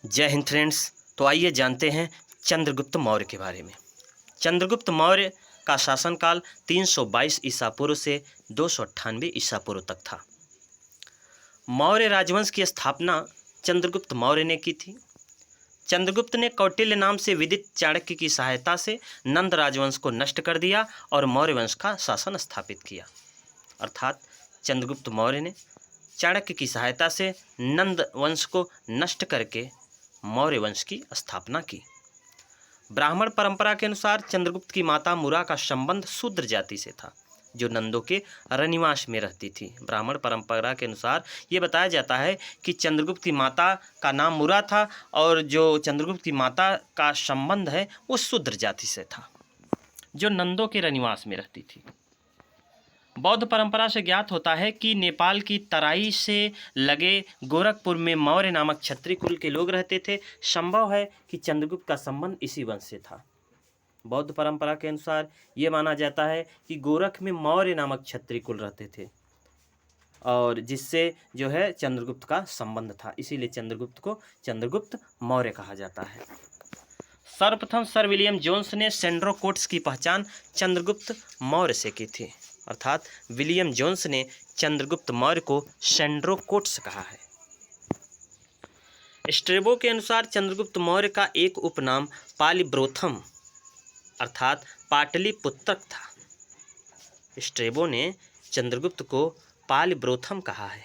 जय हिंद फ्रेंड्स। तो आइए जानते हैं चंद्रगुप्त मौर्य के बारे में। चंद्रगुप्त मौर्य का शासनकाल 322 ईसा पूर्व से 298 ईसा पूर्व तक था। मौर्य राजवंश की स्थापना चंद्रगुप्त मौर्य ने की थी। चंद्रगुप्त ने कौटिल्य नाम से विदित चाणक्य की सहायता से नंद राजवंश को नष्ट कर दिया और मौर्य वंश का शासन स्थापित किया। अर्थात चंद्रगुप्त मौर्य ने चाणक्य की सहायता से नंद वंश को नष्ट करके मौर्य वंश की स्थापना की। ब्राह्मण परंपरा के अनुसार चंद्रगुप्त की माता मुरा का संबंध शूद्र जाति से था, जो नंदों के रनिवास में रहती थी। ब्राह्मण परंपरा के अनुसार ये बताया जाता है कि चंद्रगुप्त की माता का नाम मुरा था और जो चंद्रगुप्त की माता का संबंध है वो शूद्र जाति से था, जो नंदों के रनिवास में रहती थी। बौद्ध परंपरा से ज्ञात होता है कि नेपाल की तराई से लगे गोरखपुर में मौर्य नामक क्षत्रिय कुल के लोग रहते थे। संभव है कि चंद्रगुप्त का संबंध इसी वंश से था। बौद्ध परंपरा के अनुसार ये माना जाता है कि गोरख में मौर्य नामक क्षत्रिय कुल रहते थे और जिससे जो है चंद्रगुप्त का संबंध था, इसीलिए चंद्रगुप्त को चंद्रगुप्त मौर्य कहा जाता है। सर्वप्रथम सर विलियम जोन्स ने सेंड्रोकोट्स की पहचान चंद्रगुप्त मौर्य से की थी। अर्थात विलियम जोन्स ने चंद्रगुप्त मौर्य को सेंड्रोकोट्स कहा है। स्ट्रेबो के अनुसार चंद्रगुप्त मौर्य का एक उपनाम पालिब्रोथम अर्थात पाटलिपुत्रक था। स्ट्रेबो ने चंद्रगुप्त को पालिब्रोथम कहा है।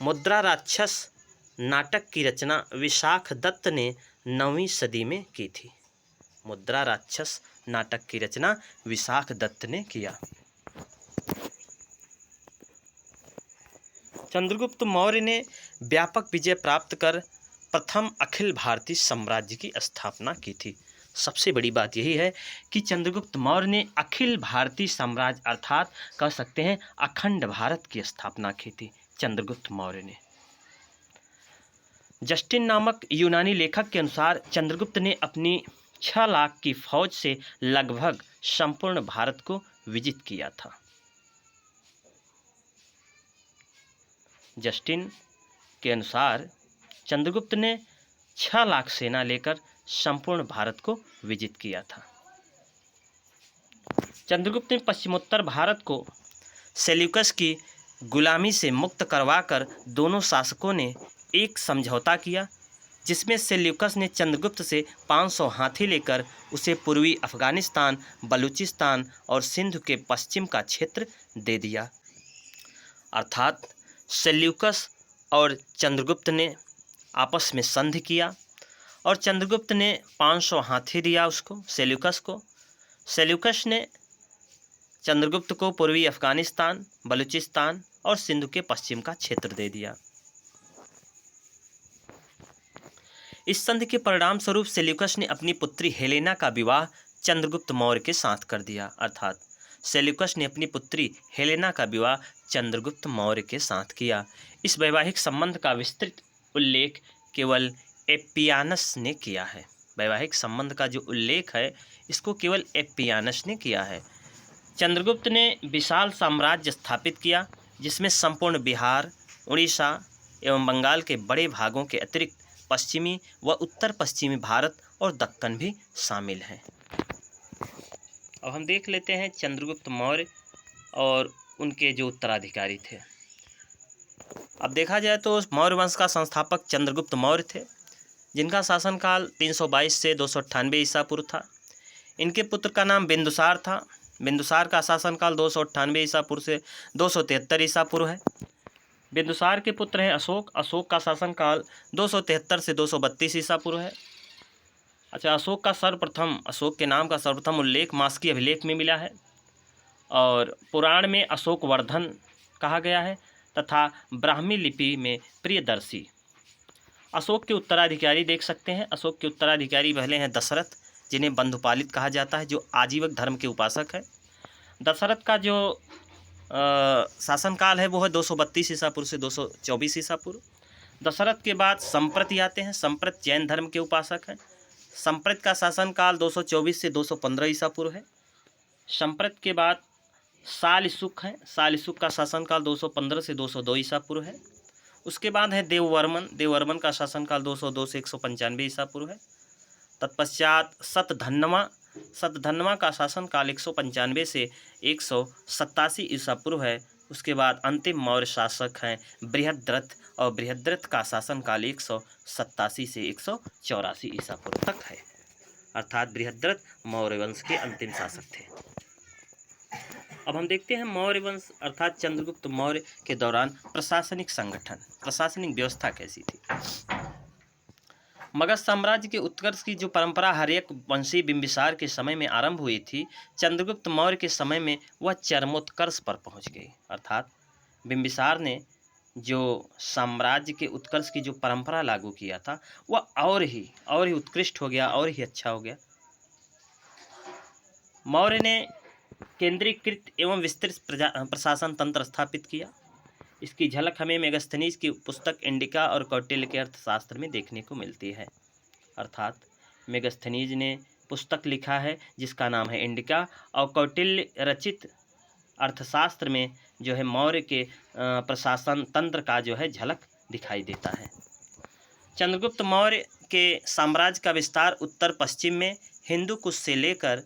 मुद्रा राक्षस नाटक की रचना विशाख दत्त ने 9वीं सदी में की थी। मुद्रा राक्षस नाटक की रचना विशाख दत्त ने किया। चंद्रगुप्त मौर्य ने व्यापक विजय प्राप्त कर प्रथम अखिल भारतीय साम्राज्य की स्थापना की थी। सबसे बड़ी बात यही है कि चंद्रगुप्त मौर्य ने अखिल भारतीय साम्राज्य अर्थात कह सकते हैं अखंड भारत की स्थापना की थी चंद्रगुप्त मौर्य ने। जस्टिन नामक यूनानी लेखक के अनुसार चंद्रगुप्त ने अपनी 6 लाख की फौज से लगभग संपूर्ण भारत को विजित किया था। जस्टिन के अनुसार चंद्रगुप्त ने 6 लाख सेना लेकर संपूर्ण भारत को विजित किया था। चंद्रगुप्त ने पश्चिमोत्तर भारत को सेल्यूकस की गुलामी से मुक्त करवाकर दोनों शासकों ने एक समझौता किया, जिसमें सेल्यूकस ने चंद्रगुप्त से 500 हाथी लेकर उसे पूर्वी अफगानिस्तान, बलूचिस्तान और सिंध के पश्चिम का क्षेत्र दे दिया। अर्थात सेल्यूकस और चंद्रगुप्त ने आपस में संधि किया और चंद्रगुप्त ने 500 हाथी दिया उसको, सेल्यूकस को। सेल्यूकस ने चंद्रगुप्त को पूर्वी अफगानिस्तान, बलूचिस्तान और सिंधु के पश्चिम का क्षेत्र दे दिया। इस संधि के परिणाम स्वरूप सेल्यूकस ने अपनी पुत्री हेलेना का विवाह चंद्रगुप्त मौर्य के साथ कर दिया। अर्थात सेल्यूकस ने अपनी पुत्री हेलेना का विवाह चंद्रगुप्त मौर्य के साथ किया। इस वैवाहिक संबंध का विस्तृत उल्लेख केवल एपियानस ने किया है। वैवाहिक संबंध का जो उल्लेख है इसको केवल एपियानस ने किया है। चंद्रगुप्त ने विशाल साम्राज्य स्थापित किया, जिसमें संपूर्ण बिहार, उड़ीसा एवं बंगाल के बड़े भागों के अतिरिक्त पश्चिमी व उत्तर पश्चिमी भारत और दक्कन भी शामिल हैं। अब हम देख लेते हैं चंद्रगुप्त मौर्य और उनके जो उत्तराधिकारी थे। अब देखा जाए तो मौर्य वंश का संस्थापक चंद्रगुप्त मौर्य थे, जिनका शासनकाल 322 से 298 ईसा पूर्व था। इनके पुत्र का नाम बिंदुसार था। बिंदुसार का शासनकाल 298 ईसा पूर्व से 273 ईसा पूर्व है। बिंदुसार के पुत्र हैं अशोक। अशोक का शासनकाल 273 से 232 ईसा पूर्व है। अच्छा, अशोक के नाम का सर्वप्रथम उल्लेख मास्की अभिलेख में मिला है और पुराण में अशोक वर्धन कहा गया है तथा ब्राह्मी लिपि में प्रियदर्शी। अशोक के उत्तराधिकारी देख सकते हैं। अशोक के उत्तराधिकारी पहले हैं दशरथ, जिन्हें बंधुपालित कहा जाता है, जो आजीवक धर्म के उपासक है। दशरथ का जो शासनकाल है वो है 232 ईसा पूर्व से 224 ईसा पूर्व। दशरथ के बाद संप्रति आते हैं। संप्रत जैन धर्म के उपासक हैं। संप्रत का शासनकाल 224 से 215 ईसा पूर्व है। संप्रत के बाद सालिसुक है। सालिसुक का शासनकाल 215 से 202 ईसा पूर्व है। उसके बाद है देववर्मन। देववर्मन का शासनकाल 202 से 195 ईसा पूर्व है। तत्पश्चात सतधन्वा का शासनकाल 195 से 187 ईसा पूर्व है। उसके बाद अंतिम मौर्य शासक हैं बृहद्रथ, और बृहद्रथ का शासनकाल 187 से 184 ईसा पूर्व तक है। अर्थात बृहद्रथ मौर्य वंश के अंतिम शासक थे। अब हम देखते हैं मौर्य वंश अर्थात चंद्रगुप्त मौर्य के दौरान प्रशासनिक संगठन, प्रशासनिक व्यवस्था कैसी थी। मगध साम्राज्य के उत्कर्ष की जो परंपरा हर्यक वंशी बिंबिसार के समय में आरंभ हुई थी, चंद्रगुप्त मौर्य के समय में वह चरमोत्कर्ष पर पहुंच गई। अर्थात बिंबिसार ने जो साम्राज्य के उत्कर्ष की जो परंपरा लागू किया था वह और ही उत्कृष्ट हो गया, और ही अच्छा हो गया। मौर्य ने केंद्रीकृत एवं विस्तृत प्रशासन तंत्र स्थापित किया। इसकी झलक हमें मेगस्थनीज की पुस्तक इंडिका और कौटिल्य के अर्थशास्त्र में देखने को मिलती है। अर्थात मेगस्थनीज ने पुस्तक लिखा है जिसका नाम है इंडिका, और कौटिल्य रचित अर्थशास्त्र में जो है मौर्य के प्रशासन तंत्र का जो है झलक दिखाई देता है। चंद्रगुप्त मौर्य के साम्राज्य का विस्तार उत्तर पश्चिम में हिंदू कुश से लेकर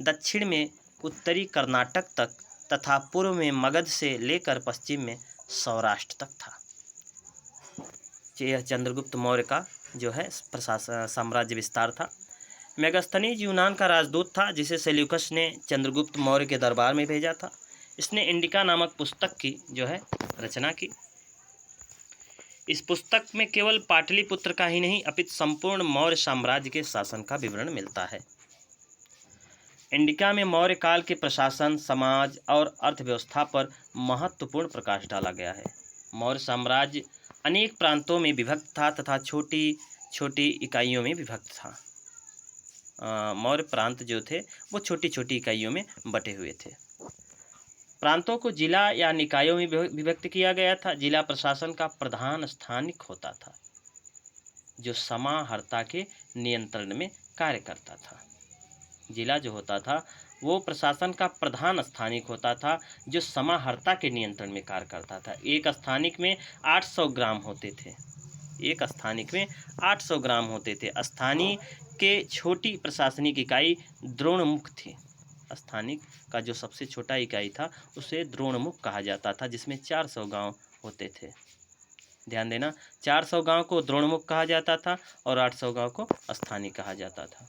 दक्षिण में उत्तरी कर्नाटक तक तथा पूर्व में मगध से लेकर पश्चिम में सौराष्ट्र तक था। यह चंद्रगुप्त मौर्य का जो है प्रशासन साम्राज्य विस्तार था। मेगस्थनीज यूनान का राजदूत था जिसे सेल्यूकस ने चंद्रगुप्त मौर्य के दरबार में भेजा था। इसने इंडिका नामक पुस्तक की जो है रचना की। इस पुस्तक में केवल पाटलिपुत्र का ही नहीं अपितु संपूर्ण मौर्य साम्राज्य के शासन का विवरण मिलता है। इंडिका में मौर्य काल के प्रशासन, समाज और अर्थव्यवस्था पर महत्वपूर्ण प्रकाश डाला गया है। मौर्य साम्राज्य अनेक प्रांतों में विभक्त था तथा छोटी छोटी इकाइयों में विभक्त था। मौर्य प्रांत जो थे वो छोटी छोटी इकाइयों में बटे हुए थे। प्रांतों को जिला या निकायों में विभक्त किया गया था। जिला प्रशासन का प्रधान स्थानिक होता था जो समाहर्ता के नियंत्रण में कार्य करता था। जिला जो होता था वो प्रशासन का प्रधान स्थानिक होता था जो समाहर्ता के नियंत्रण में कार्य करता था। एक स्थानिक में 800 ग्राम होते थे। एक स्थानिक में 800 ग्राम होते थे। स्थानीय के छोटी प्रशासनिक इकाई द्रोणमुख थी। स्थानिक का जो सबसे छोटा इकाई था उसे द्रोणमुख कहा जाता था, जिसमें 400 गांव होते थे। ध्यान देना, 400 गांव को द्रोणमुख कहा जाता था और 800 गांव को स्थानिक कहा जाता था।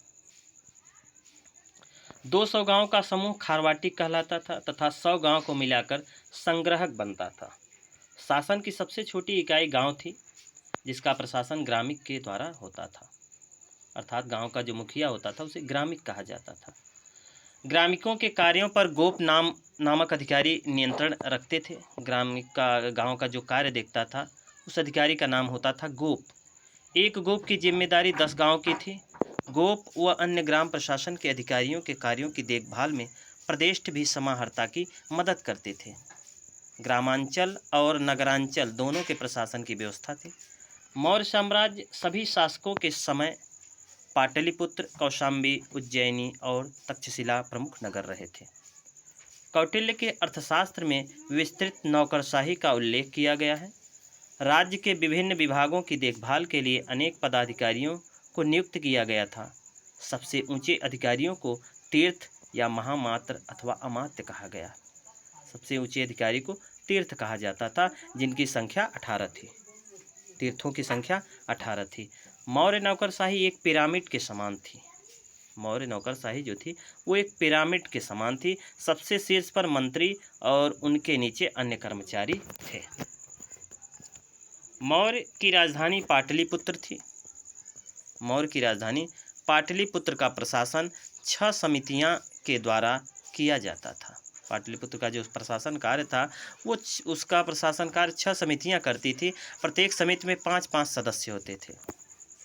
200 गांव का समूह खारवाटिक कहलाता था तथा 100 गांव को मिलाकर संग्रहक बनता था। शासन की सबसे छोटी इकाई गांव थी जिसका प्रशासन ग्रामिक के द्वारा होता था। अर्थात गांव का जो मुखिया होता था उसे ग्रामिक कहा जाता था। ग्रामिकों के कार्यों पर गोप नामक अधिकारी नियंत्रण रखते थे। ग्रामिक का गांव का जो कार्य देखता था उस अधिकारी का नाम होता था गोप। एक गोप की जिम्मेदारी 10 गांव की थी। गोप व अन्य ग्राम प्रशासन के अधिकारियों के कार्यों की देखभाल में प्रदेष्ट भी समाहर्ता की मदद करते थे। ग्रामांचल और नगरांचल दोनों के प्रशासन की व्यवस्था थी। मौर्य साम्राज्य सभी शासकों के समय पाटलिपुत्र, कौशाम्बी, उज्जैनी और तक्षशिला प्रमुख नगर रहे थे। कौटिल्य के अर्थशास्त्र में विस्तृत नौकरशाही का उल्लेख किया गया है। राज्य के विभिन्न विभागों की देखभाल के लिए अनेक पदाधिकारियों को नियुक्त किया गया था। सबसे ऊंचे अधिकारियों को तीर्थ या महामात्र अथवा अमात्य कहा गया। सबसे ऊंचे अधिकारी को तीर्थ कहा जाता था, जिनकी संख्या 18 थी। तीर्थों की संख्या 18 थी। मौर्य नौकरशाही एक पिरामिड के समान थी। मौर्य नौकरशाही जो थी वो एक पिरामिड के समान थी। सबसे शीर्ष पर मंत्री और उनके नीचे अन्य कर्मचारी थे। मौर्य की राजधानी पाटलिपुत्र थी। मौर्य की राजधानी पाटलिपुत्र का प्रशासन 6 समितियां के द्वारा किया जाता था। पाटलिपुत्र का जो प्रशासन कार्य था वो उसका प्रशासन कार्य 6 समितियां करती थी। प्रत्येक समिति में 5-5 सदस्य होते थे।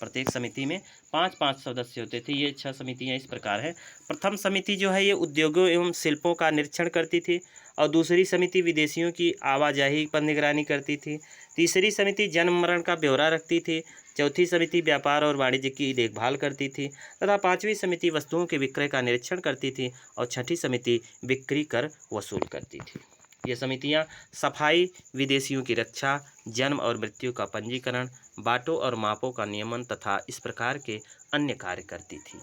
प्रत्येक समिति में 5-5 सदस्य होते थे। ये 6 समितियां इस प्रकार है। प्रथम समिति जो है ये उद्योगों एवं शिल्पों का निरीक्षण करती थी और दूसरी समिति विदेशियों की आवाजाही पर निगरानी करती थी। तीसरी समिति जन्म मरण का ब्यौरा रखती थी। चौथी समिति व्यापार और वाणिज्य की देखभाल करती थी तथा 5वीं समिति वस्तुओं के विक्रय का निरीक्षण करती थी और 6ठी समिति बिक्री कर वसूल करती थी। ये समितियां सफाई, विदेशियों की रक्षा, जन्म और मृत्यु का पंजीकरण, बाटों और मापों का नियमन तथा इस प्रकार के अन्य कार्य करती थी।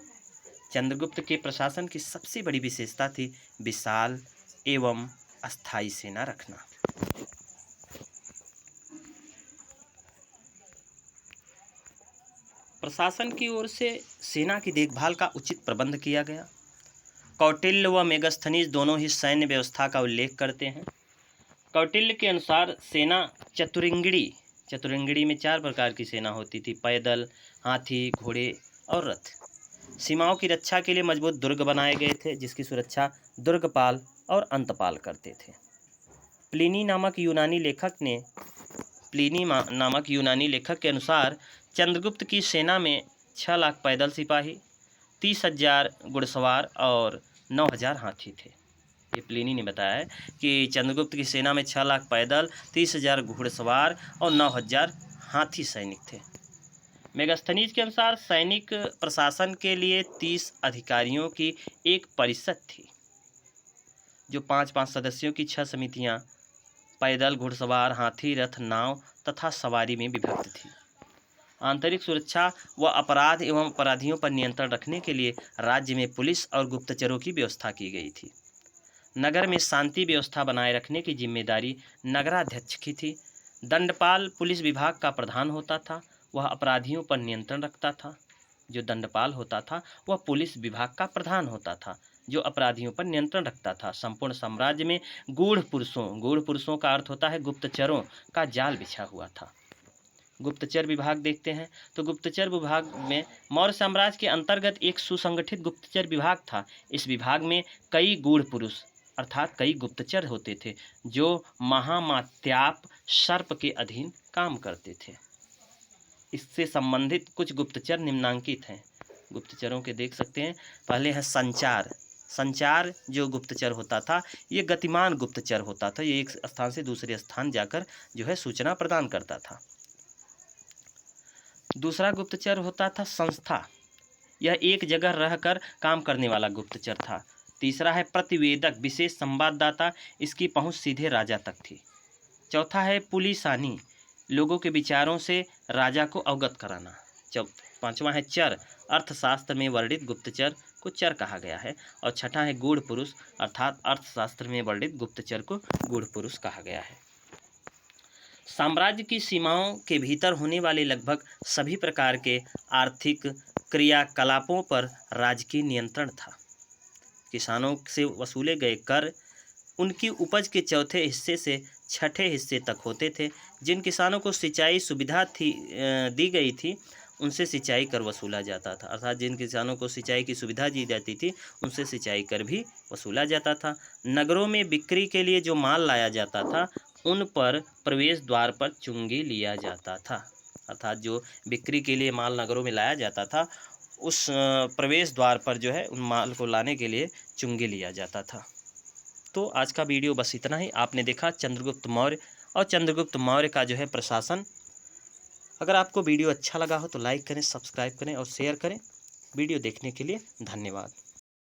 चंद्रगुप्त के प्रशासन की सबसे बड़ी विशेषता थी विशाल एवं अस्थायी सेना रखना। प्रशासन की ओर से सेना की देखभाल का उचित प्रबंध किया गया। कौटिल्य व मेगस्थनीज दोनों ही सैन्य व्यवस्था का उल्लेख करते हैं। कौटिल्य के अनुसार सेना चतुरिंगड़ी में 4 प्रकार की सेना होती थी: पैदल, हाथी, घोड़े और रथ। सीमाओं की रक्षा के लिए मजबूत दुर्ग बनाए गए थे, जिसकी सुरक्षा दुर्गपाल और अंतपाल करते थे। प्लिनी नामक यूनानी लेखक के अनुसार चंद्रगुप्त की सेना में 6 लाख पैदल सिपाही, 30,000 घुड़सवार और 9,000 हाथी थे। ये प्लिनी ने बताया है कि चंद्रगुप्त की सेना में 6 लाख पैदल, 30,000 घुड़सवार और 9,000 हाथी सैनिक थे। मेगास्थनीज के अनुसार सैनिक प्रशासन के लिए 30 अधिकारियों की एक परिषद थी, जो 5-5 सदस्यों की 6 समितियां पैदल, घुड़सवार, हाथी, रथ, नाव तथा सवारी में विभक्त थी। आंतरिक सुरक्षा व अपराध एवं अपराधियों पर नियंत्रण रखने के लिए राज्य में पुलिस और गुप्तचरों की व्यवस्था की गई थी। नगर में शांति व्यवस्था बनाए रखने की जिम्मेदारी नगराध्यक्ष की थी। दंडपाल पुलिस विभाग का प्रधान होता था, वह अपराधियों पर नियंत्रण रखता था। जो दंडपाल होता था वह पुलिस विभाग का प्रधान होता था, जो अपराधियों पर नियंत्रण रखता था। संपूर्ण साम्राज्य में गूढ़ पुरुषों का अर्थ होता है गुप्तचरों का जाल बिछा हुआ था। गुप्तचर विभाग देखते हैं तो गुप्तचर विभाग में मौर्य साम्राज्य के अंतर्गत एक सुसंगठित गुप्तचर विभाग था। इस विभाग में कई गूढ़ पुरुष अर्थात कई गुप्तचर होते थे, जो महामात्याप सर्प के अधीन काम करते थे। इससे संबंधित कुछ गुप्तचर निम्नांकित हैं। गुप्तचरों के देख सकते हैं। पहले है संचार जो गुप्तचर होता था, ये गतिमान गुप्तचर होता था। ये एक स्थान से दूसरे स्थान जाकर जो है सूचना प्रदान करता था। दूसरा गुप्तचर होता था संस्था, यह एक जगह रहकर काम करने वाला गुप्तचर था। तीसरा है प्रतिवेदक, विशेष संवाददाता, इसकी पहुंच सीधे राजा तक थी। चौथा है पुलिसानी, लोगों के विचारों से राजा को अवगत कराना। पांचवा है चर, अर्थशास्त्र में वर्णित गुप्तचर को चर कहा गया है। और छठा है गूढ़ पुरुष, अर्थात अर्थशास्त्र में वर्णित गुप्तचर को गूढ़ पुरुष कहा गया है। साम्राज्य की सीमाओं के भीतर होने वाले लगभग सभी प्रकार के आर्थिक क्रियाकलापों पर राजकीय नियंत्रण था। किसानों से वसूले गए कर उनकी उपज के चौथे हिस्से से छठे हिस्से तक होते थे। जिन किसानों को सिंचाई सुविधा दी गई थी, उनसे सिंचाई कर वसूला जाता था। अर्थात जिन किसानों को सिंचाई की सुविधा दी जाती थी, उनसे सिंचाई कर भी वसूला जाता था। नगरों में बिक्री के लिए जो माल लाया जाता था, उन पर प्रवेश द्वार पर चुंगी लिया जाता था। अर्थात जो बिक्री के लिए माल नगरों में लाया जाता था, उस प्रवेश द्वार पर जो है उन माल को लाने के लिए चुंगी लिया जाता था। तो आज का वीडियो बस इतना ही। आपने देखा चंद्रगुप्त मौर्य और चंद्रगुप्त मौर्य का जो है प्रशासन। अगर आपको वीडियो अच्छा लगा हो तो लाइक करें, सब्सक्राइब करें और शेयर करें। वीडियो देखने के लिए धन्यवाद।